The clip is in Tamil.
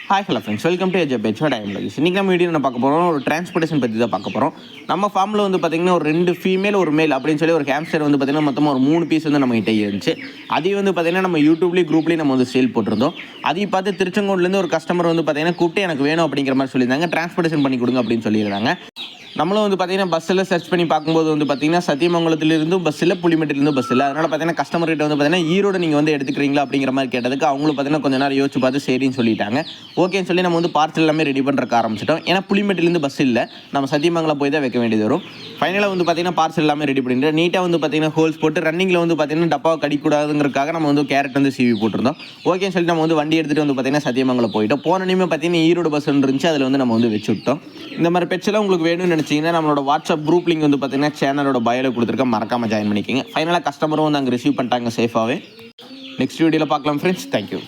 Hi hello friends, welcome to எஜே பேட்ச் டைம் லகேஜ். இன்றைக்கி நம்ம வீடியோ பார்க்க போகிறோம் ஒரு டிரான்ஸ்போர்ட்டேஷன் பற்றி தான் பார்க்க போகிறோம். நம்ம ஃபார்மில் வந்து பார்த்திங்கன்னா ஒரு 2 ஃபீமேல் ஒரு மேல் அப்படின்னு சொல்லி ஒரு ஹேம்ஸ்டர் வந்து பார்த்திங்கன்னா மொத்தமாக ஒரு 3 பீஸ் வந்து நம்ம கிட்டே இருந்துச்சு. அதையும் வந்து பார்த்திங்கன்னா நம்ம யூடியூப்லேயும் குரூப்லேயும் நம்ம வந்து சேல் போட்டிருந்தோம். அதையும் பார்த்து திருச்செங்கோட்லேருந்து ஒரு கஸ்டமர் வந்து பார்த்திங்கன்னா கூப்பிட்டு எனக்கு வேணும் அப்படிங்கிற மாதிரி சொல்லியிருந்தாங்க. டிரான்ஸ்போர்ட்டேஷன் பண்ணி கொடுங்க அப்படின்னு சொல்லியிருந்தாங்க. நம்மளும் வந்து பார்த்திங்கன்னா பஸ்ஸில் சர்ச் பண்ணி பார்க்கும்போது வந்து பார்த்திங்கன்னா சத்தியமங்கலத்திலிருந்து பஸ்ஸில் புளிமெட்டிலிருந்து பஸ்ஸில், அதனால் பார்த்திங்கன்னா கஸ்டமர் கிட்ட வந்து பார்த்திங்கன்னா ஈரோடு நீங்கள் வந்து எடுத்துக்கிறீங்களா அப்படிங்கிற மாதிரி கேட்டதுக்கு அவங்களும் பார்த்திங்கன்னா கொஞ்சம் நேரம் யோசிச்சு பார்த்து சரின்னு சொல்லிட்டாங்க. ஓகேன்னு சொல்லி நம்ம வந்து பார்சல் எல்லாமே ரெடி பண்ணுறக்கு ஆரம்பிச்சிட்டோம். ஏன்னா புளிமெட்டிலிருந்து பஸ் இல்லை, நம்ம சத்தியமங்கலம் போய் தான் வைக்க வேண்டியது வரும். ஃபைனலாக வந்து பார்த்திங்கன்னா பார்சல் எல்லாமே ரெடி பண்ணிட்டு நீட்டாக வந்து பார்த்திங்கன்னா ஹோல்ஸ் போட்டு ரன்னிங்கில் வந்து பார்த்திங்கன்னா டப்பாவை கடிக்கூடாதுங்கிறதுக்காக நம்ம வந்து கேரட் வந்து சீவி போட்டிருந்தோம். ஓகேன்னு சொல்லி நம்ம வந்து வண்டி எடுத்துகிட்டு வந்து பார்த்திங்கன்னா சத்தியமங்கலம் போயிட்டோம். போனோன்னே பார்த்திங்கன்னா ஈரோடு பஸ் இருந்துச்சு, அதில் வந்து நம்ம வந்து வச்சு விட்டோம். இந்த மாதிரி பெட்ஸ்லாம் உங்களுக்கு வேணும்னு நினச்சிங்கன்னா நம்மளோட வாட்ஸ்அப் குரூப் லிங்க் வந்து பார்த்திங்கன்னா சேனலோட பயோவில் கொடுத்துருக்கேன், மறக்காமல் ஜாயின் பண்ணிக்கோங்க. ஃபைனலாக கஸ்டமரும் வந்து அங்கே ரிசீவ் பண்ணிட்டாங்க சேஃபாகவே. நெக்ஸ்ட் வீடியோவில் பார்க்கலாம் ஃப்ரெண்ட்ஸ். தேங்க்யூ.